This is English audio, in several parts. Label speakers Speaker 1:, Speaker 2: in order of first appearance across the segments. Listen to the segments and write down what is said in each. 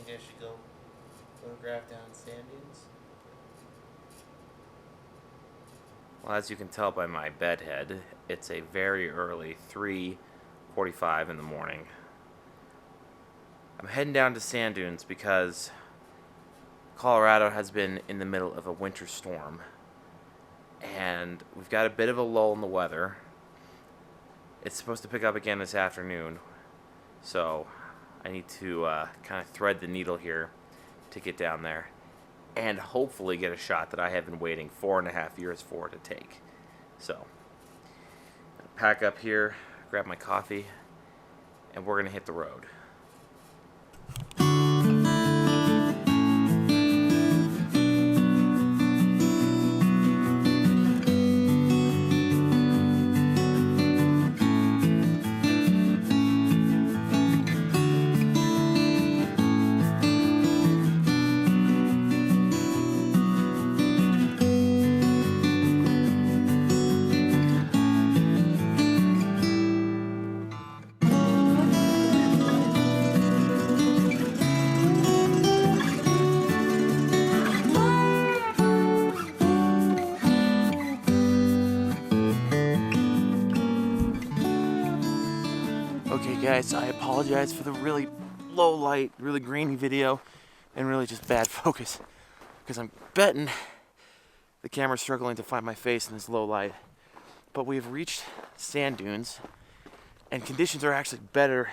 Speaker 1: think I should go photograph down sand dunes?
Speaker 2: Well, as you can tell by my bedhead, it's a very early 3:45 in the morning. I'm heading down to sand dunes because Colorado has been in the middle of a winter storm, and we've got a bit of a lull in the weather. It's supposed to pick up again this afternoon, so I need to kind of thread the needle here to get down there and hopefully get a shot that I have been waiting 4.5 years for to take. So, pack up here, grab my coffee, and we're going to hit the road. Okay guys, I apologize for the really low light, really grainy video and really just bad focus because I'm betting the camera's struggling to find my face in this low light. But we've reached sand dunes and conditions are actually better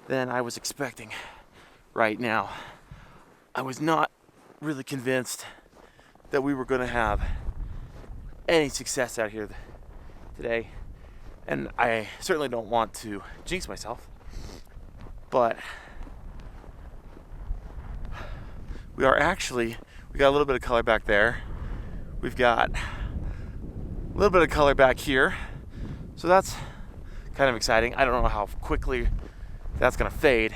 Speaker 2: than I was expecting right now. I was not really convinced that we were going to have any success out here today. And I certainly don't want to jinx myself, but we got a little bit of color back there. We've got a little bit of color back here. So that's kind of exciting. I don't know how quickly that's gonna fade,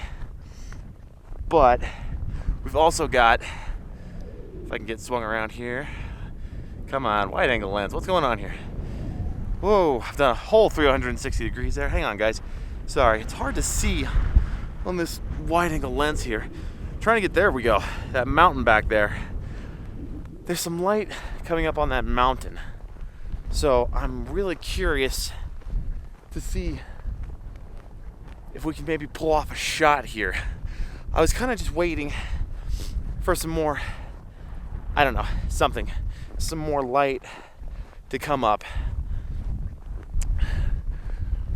Speaker 2: but we've also got, if I can get swung around here, come on, wide angle lens, what's going on here? Whoa, I've done a whole 360 degrees there. Hang on, guys. Sorry, it's hard to see on this wide angle lens here. Trying to get, there we go, that mountain back there. There's some light coming up on that mountain. So I'm really curious to see if we can maybe pull off a shot here. I was kind of just waiting for some more, I don't know, some more light to come up.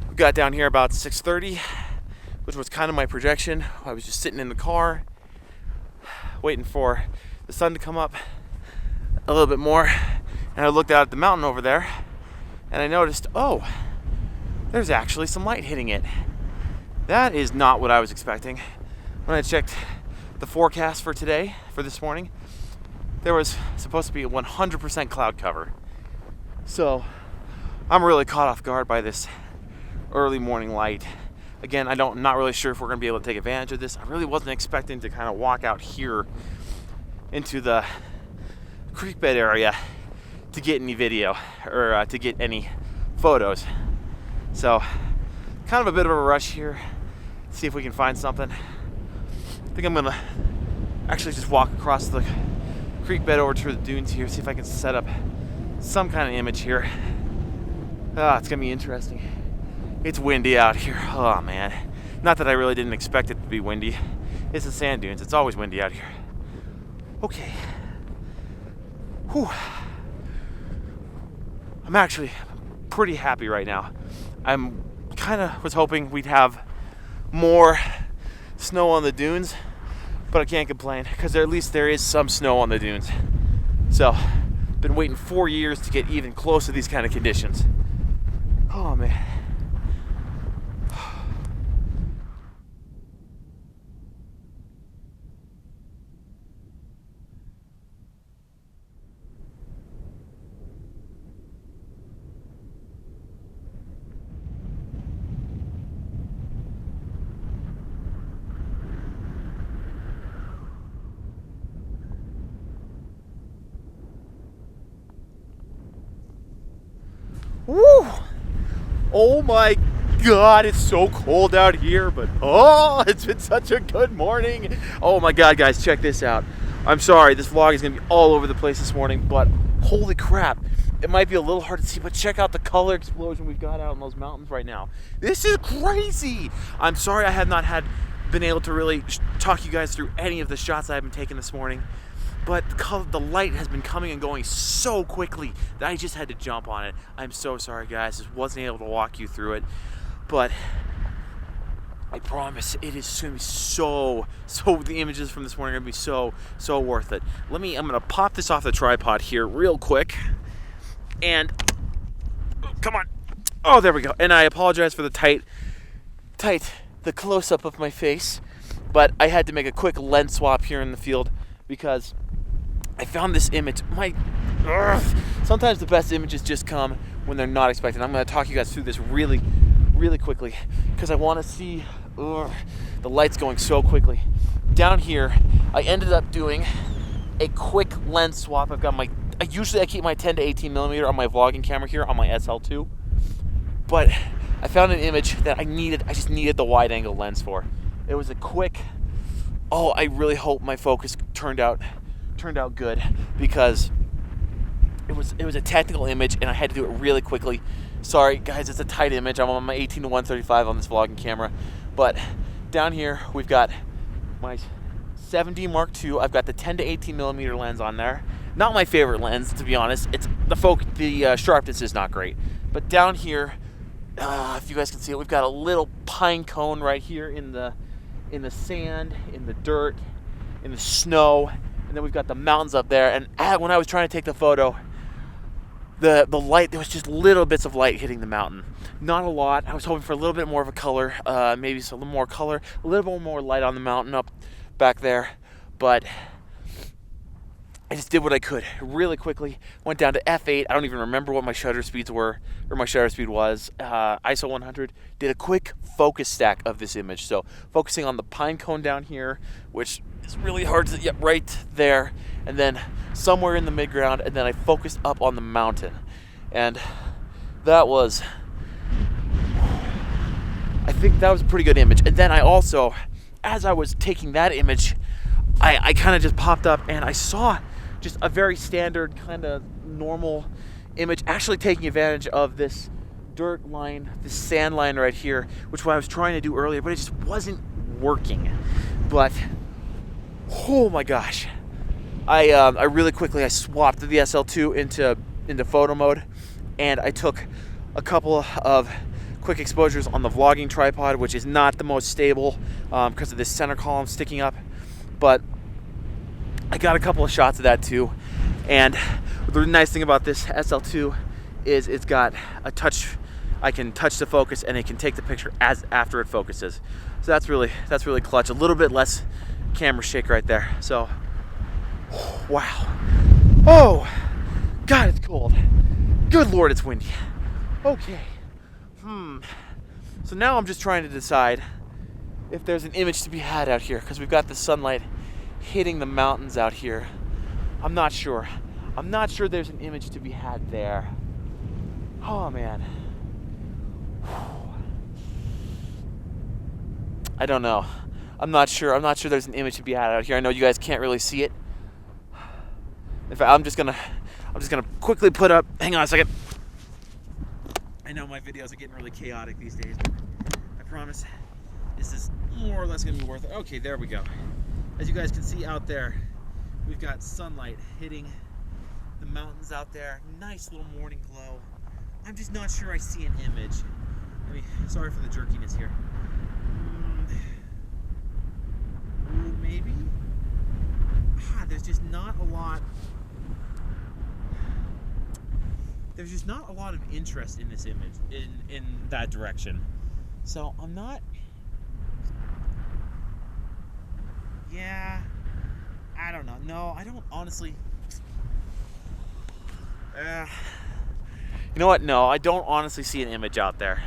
Speaker 2: We got down here about 6:30, which was kind of my projection. I was just sitting in the car, waiting for the sun to come up a little bit more, and I looked out at the mountain over there, and I noticed, oh, there's actually some light hitting it. That is not what I was expecting. When I checked the forecast for today, for this morning, there was supposed to be a 100% cloud cover. So I'm really caught off guard by this early morning light. Again, I'm not really sure if we're going to be able to take advantage of this. I really wasn't expecting to kind of walk out here into the creek bed area to get any video or to get any photos. So kind of a bit of a rush here. See if we can find something. I think I'm going to actually just walk across the creek bed over to the dunes here, see if I can set up some kind of image here. It's going to be interesting. It's windy out here. Oh man. Not that I really didn't expect it to be windy. It's the sand dunes. It's always windy out here. Okay. Whew. I'm actually pretty happy right now. I'm kind of was hoping we'd have more snow on the dunes, but I can't complain because at least there is some snow on the dunes. So, been waiting 4 years to get even close to these kind of conditions. Oh man. Woo! Oh my God, it's so cold out here, but oh, it's been such a good morning. Oh my God, guys, check this out. I'm sorry, this vlog is gonna be all over the place this morning, but holy crap. It might be a little hard to see, but check out the color explosion we've got out in those mountains right now. This is crazy. I'm sorry I have not been able to really talk you guys through any of the shots I've been taking this morning, but the light has been coming and going so quickly that I just had to jump on it. I'm so sorry, guys. Just wasn't able to walk you through it, but I promise it is going to be so the images from this morning are going to be so worth it. I'm going to pop this off the tripod here real quick. And come on. Oh, there we go. And I apologize for the the close-up of my face, but I had to make a quick lens swap here in the field because I found this image. Sometimes the best images just come when they're not expected. I'm going to talk you guys through this really quickly because I want to see the lights going so quickly. Down here, I ended up doing a quick lens swap. I've got usually I keep my 10 to 18 millimeter on my vlogging camera here on my SL2, but I found an image that I just needed the wide angle lens for. It was a quick, I really hope my focus turned out good because it was a technical image and I had to do it really quickly. Sorry guys, it's a tight image. I'm on my 18 to 135 on this vlogging camera, but down here we've got my 7D Mark II. I've got the 10 to 18 millimeter lens on there. Not my favorite lens, to be honest. It's the sharpness is not great. But down here, if you guys can see it, we've got a little pine cone right here in the sand, in the dirt, in the snow, and then we've got the mountains up there. And when I was trying to take the photo, the light, there was just little bits of light hitting the mountain. Not a lot. I was hoping for a little bit more of a color, maybe a little more color, a little bit more light on the mountain up back there, but I just did what I could really quickly. Went down to f8. I don't even remember what my shutter speeds were, or my shutter speed was. ISO 100. Did a quick focus stack of this image. So focusing on the pine cone down here, which is really hard to get right there, and then somewhere in the midground, and then I focused up on the mountain, and that was, I think that was a pretty good image. And then I also, as I was taking that image, I kind of just popped up and I saw just a very standard kind of normal image, actually taking advantage of this dirt line, this sand line right here, which I was trying to do earlier, but it just wasn't working. But oh my gosh, I really quickly I swapped the SL2 into photo mode, and I took a couple of quick exposures on the vlogging tripod, which is not the most stable because of this center column sticking up, but I got a couple of shots of that too. And the nice thing about this SL2 is it's got a touch. I can touch the focus and it can take the picture after it focuses. So that's really clutch. A little bit less camera shake right there. So wow. Oh God, it's cold. Good Lord, it's windy. Okay. So now I'm just trying to decide if there's an image to be had out here, because we've got the sunlight hitting the mountains out here. I'm not sure there's an image to be had there. Oh man. I don't know. I'm not sure there's an image to be had out here. I know you guys can't really see it. In fact, I'm just gonna quickly put up, hang on a second. I know my videos are getting really chaotic these days, but I promise this is more or less gonna be worth it. Okay, there we go. As you guys can see out there, we've got sunlight hitting the mountains out there. Nice little morning glow. I'm just not sure I see an image. Sorry for the jerkiness here. Maybe? There's just not a lot. There's just not a lot of interest in this image, in that direction. So I'm not. Yeah, I don't know. No, I don't honestly. You know what? No, I don't honestly see an image out there.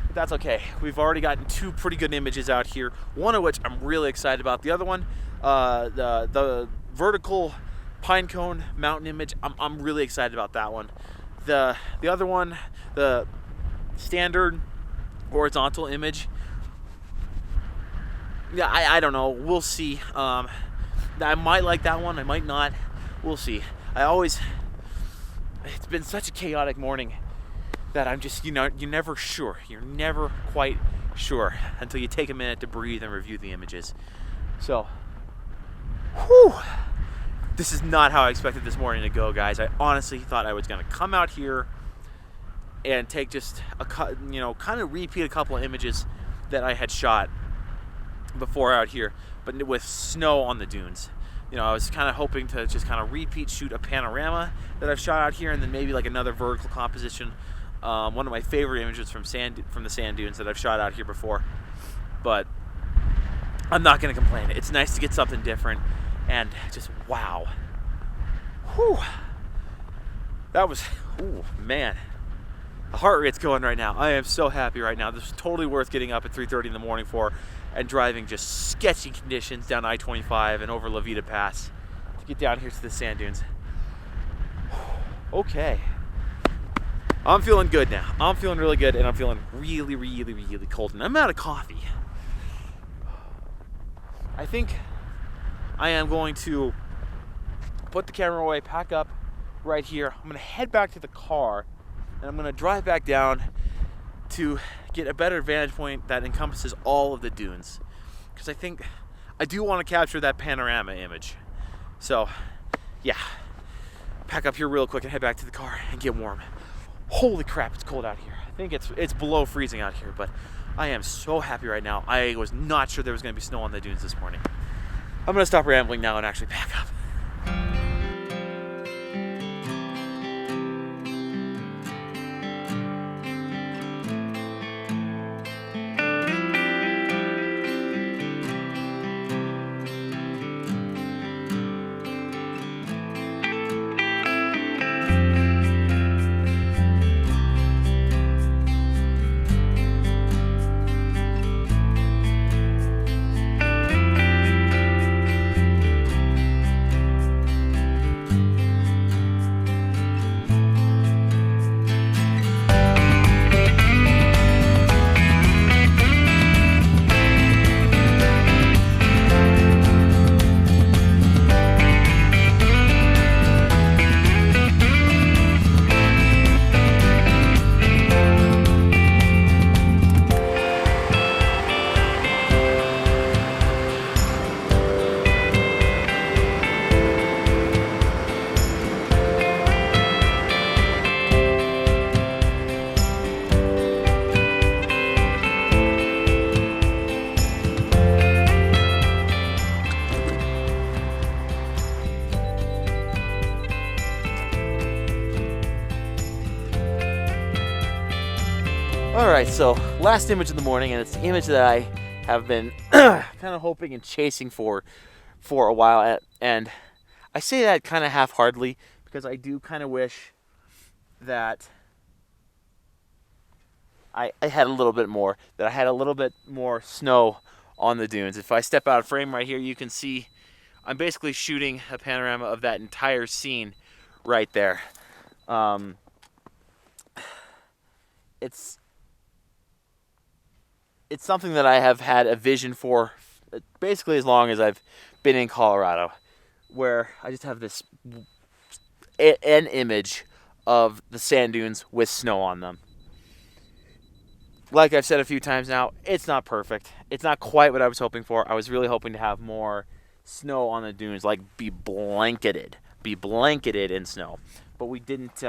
Speaker 2: But that's okay. We've already gotten two pretty good images out here. One of which I'm really excited about. The other one, the vertical pine cone mountain image, I'm really excited about that one. The other one, the standard horizontal image. Yeah, I don't know. We'll see. I might like that one. I might not. We'll see. It's been such a chaotic morning that I'm just, you're never sure. You're never quite sure until you take a minute to breathe and review the images. So, whew. This is not how I expected this morning to go, guys. I honestly thought I was going to come out here and take just kind of repeat a couple of images that I had shot before out here, but with snow on the dunes. I was kind of hoping to just kind of shoot a panorama that I've shot out here, and then maybe like another vertical composition. One of my favorite images from the sand dunes that I've shot out here before. But I'm not going to complain. It's nice to get something different, and just wow. Whew. That was, ooh, man. The heart rate's going right now. I am so happy right now. This is totally worth getting up at 3:30 in the morning for, and driving just sketchy conditions down I-25 and over La Vida Pass to get down here to the sand dunes. Okay. I'm feeling good now. I'm feeling really good, and I'm feeling really, really, really cold. And I'm out of coffee. I think I am going to put the camera away, pack up right here. I'm going to head back to the car, and I'm going to drive back down to get a better vantage point that encompasses all of the dunes, because I think I do want to capture that panorama image. So yeah, pack up here real quick and head back to the car and get warm. Holy crap, it's cold out here. I think it's below freezing out here, but I am so happy right now. I was not sure there was going to be snow on the dunes this morning. I'm going to stop rambling now and actually pack up. Alright, so last image of the morning, and it's the image that I have been kind of hoping and chasing for a while, and I say that kind of half-heartedly because I do kind of wish that I had a little bit more, that I had a little bit more snow on the dunes. If I step out of frame right here, you can see I'm basically shooting a panorama of that entire scene right there. It's something that I have had a vision for basically as long as I've been in Colorado, where I just have an image of the sand dunes with snow on them. Like I've said a few times now, it's not perfect. It's not quite what I was hoping for. I was really hoping to have more snow on the dunes, like be blanketed in snow. But we didn't,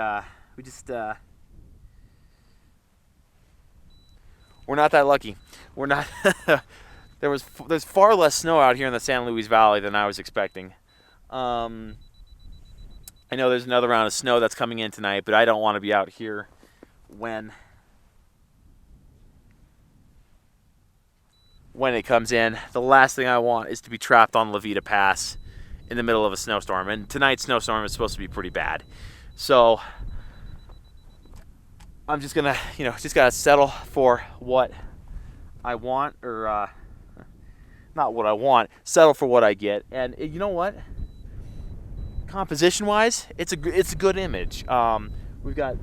Speaker 2: we're not that lucky. We're not. There's far less snow out here in the San Luis Valley than I was expecting. I know there's another round of snow that's coming in tonight, but I don't want to be out here when it comes in. The last thing I want is to be trapped on La Vida Pass in the middle of a snowstorm. And tonight's snowstorm is supposed to be pretty bad. So I'm just gonna, just gotta settle for what I want, or not what I want, settle for what I get. And you know what? Composition-wise, it's a good image. We've got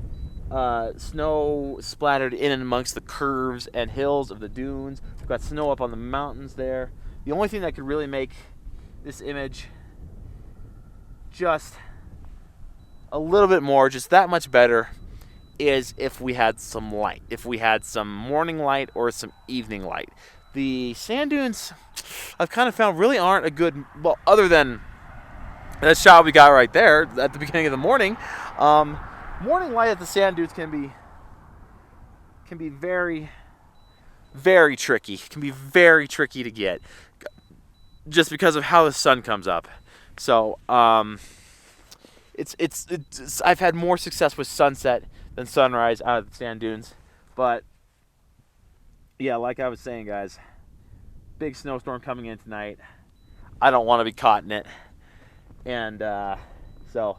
Speaker 2: snow splattered in and amongst the curves and hills of the dunes. We've got snow up on the mountains there. The only thing that could really make this image just a little bit more, just that much better, is if we had some light. If we had some morning light or some evening light. The sand dunes, I've kind of found, really aren't a good, well, other than that shot we got right there at the beginning of the morning. Morning light at the sand dunes can be very, very tricky. Can be very tricky to get, just because of how the sun comes up. So it's I've had more success with sunset than sunrise out of the sand dunes. But yeah, like I was saying, guys, big snowstorm coming in tonight. I don't want to be caught in it, and so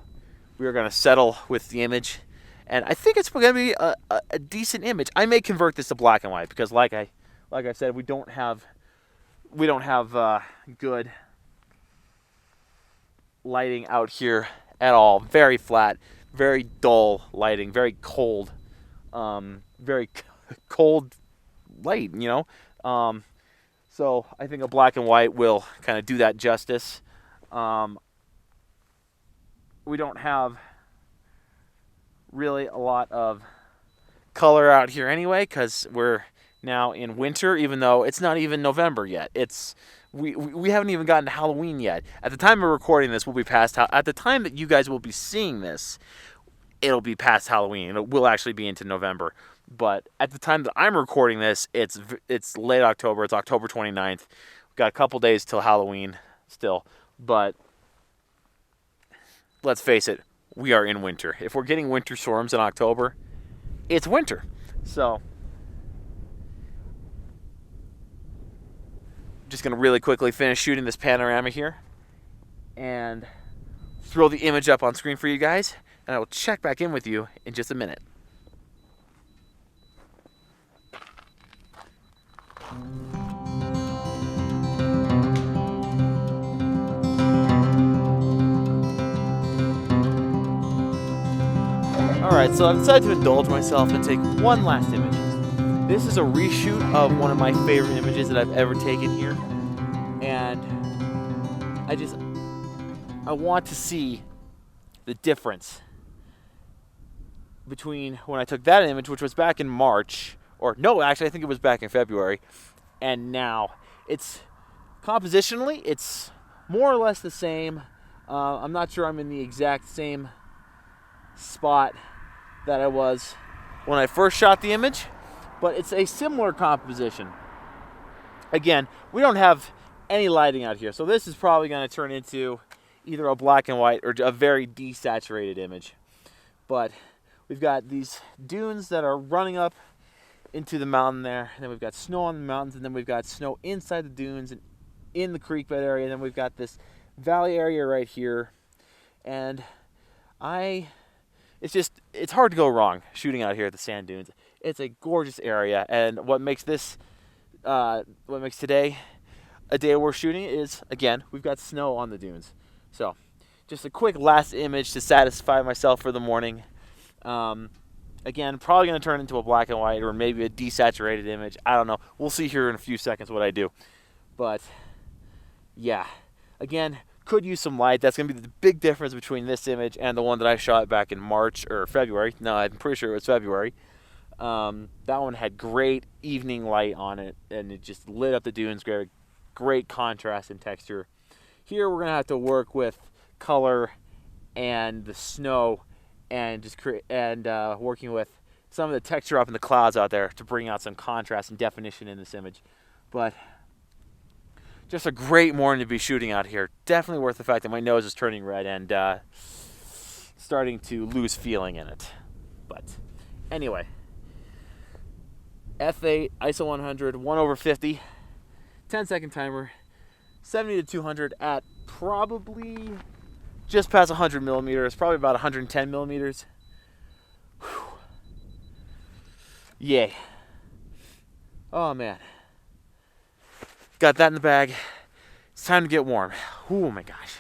Speaker 2: we are going to settle with the image, and I think it's going to be a decent image. I may convert this to black and white because, like I said, we don't have good lighting out here at all. Very flat, very dull lighting, very cold, very cold light. So I think a black and white will kind of do that justice. We don't have really a lot of color out here anyway because we're now in winter, even though it's not even November yet. We haven't even gotten to Halloween yet. At the time of recording this, we'll be past. At the time that you guys will be seeing this, it'll be past Halloween. It will actually be into November. But at the time that I'm recording this, it's late October. It's October 29th. We've got a couple days till Halloween still. But let's face it, we are in winter. If we're getting winter storms in October, it's winter. So just going to really quickly finish shooting this panorama here and throw the image up on screen for you guys, and I will check back in with you in just a minute. Alright, so I've decided to indulge myself and take one last image. This is a reshoot of one of my favorite images that I've ever taken here. And I want to see the difference between when I took that image, which was back in March, or no, actually I think it was back in February, and now. It's compositionally, it's more or less the same. I'm not sure I'm in the exact same spot that I was when I first shot the image, but it's a similar composition. Again, we don't have any lighting out here, so this is probably going to turn into either a black and white or a very desaturated image. But we've got these dunes that are running up into the mountain there, and then we've got snow on the mountains, and then we've got snow inside the dunes and in the creek bed area, and then we've got this valley area right here. And it's hard to go wrong shooting out here at the sand dunes. It's a gorgeous area, and what makes today a day we're shooting is, again, we've got snow on the dunes. So just a quick last image to satisfy myself for the morning. Again, probably going to turn into a black and white or maybe a desaturated image. I don't know. We'll see here in a few seconds what I do. But yeah, again, could use some light. That's going to be the big difference between this image and the one that I shot back in March or February. No, I'm pretty sure it was February. That one had great evening light on it, and it just lit up the dunes. Great contrast and texture. Here we're going to have to work with color and the snow and working with some of the texture up in the clouds out there to bring out some contrast and definition in this image. But just a great morning to be shooting out here. Definitely worth the fact that my nose is turning red and starting to lose feeling in it. But anyway, f8, ISO 100, 1/50, 10-second timer, 70 to 200 at probably just past 100 millimeters, probably about 110 millimeters. Whew. Yay. Oh man. Got that in the bag. It's time to get warm. Oh my gosh.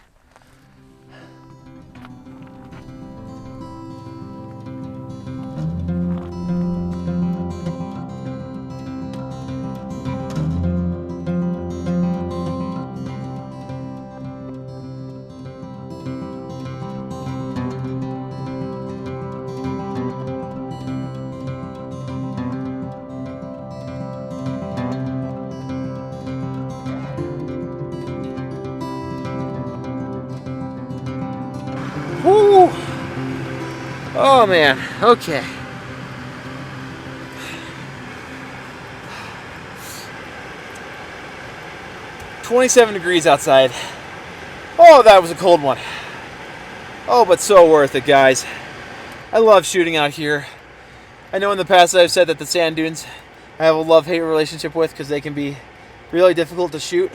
Speaker 2: Oh man, okay. $27 outside. Oh, that was a cold one. Oh, but so worth it, guys. I love shooting out here. I know in the past I've said that the sand dunes I have a love-hate relationship with because they can be really difficult to shoot.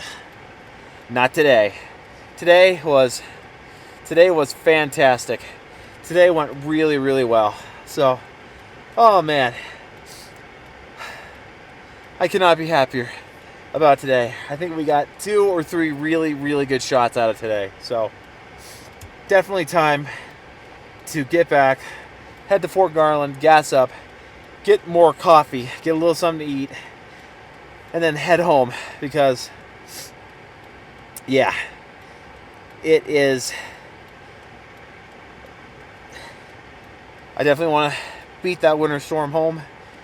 Speaker 2: Not today. Today was fantastic. Today went really, really well. So, oh man, I cannot be happier about today. I think we got 2 or 3 really, really good shots out of today. So, definitely time to get back, head to Fort Garland, gas up, get more coffee, get a little something to eat, and then head home because, yeah, it is. I definitely want to beat that winter storm home.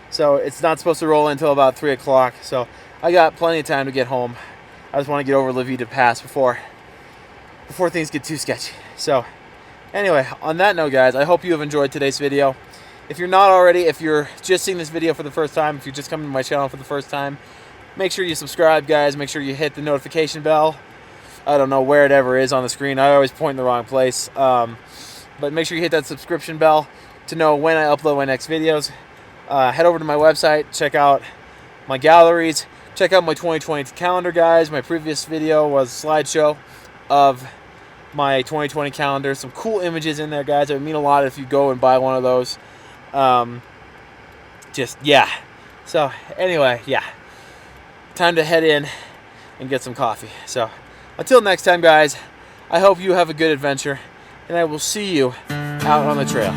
Speaker 2: So it's not supposed to roll until about 3 o'clock. So I got plenty of time to get home. I just want to get over Levita Pass before things get too sketchy. So anyway, on that note, guys, I hope you have enjoyed today's video. If you're not already, if you're just seeing this video for the first time, if you're just coming to my channel for the first time, make sure you subscribe, guys. Make sure you hit the notification bell. I don't know where it ever is on the screen. I always point in the wrong place. But make sure you hit that subscription bell to know when I upload my next videos. Head over to my website, check out my galleries, check out my 2020 calendar, guys. My previous video was a slideshow of my 2020 calendar. Some cool images in there, guys. It would mean a lot if you go and buy one of those. Yeah. So anyway, yeah. Time to head in and get some coffee. So until next time, guys, I hope you have a good adventure, and I will see you out on the trail.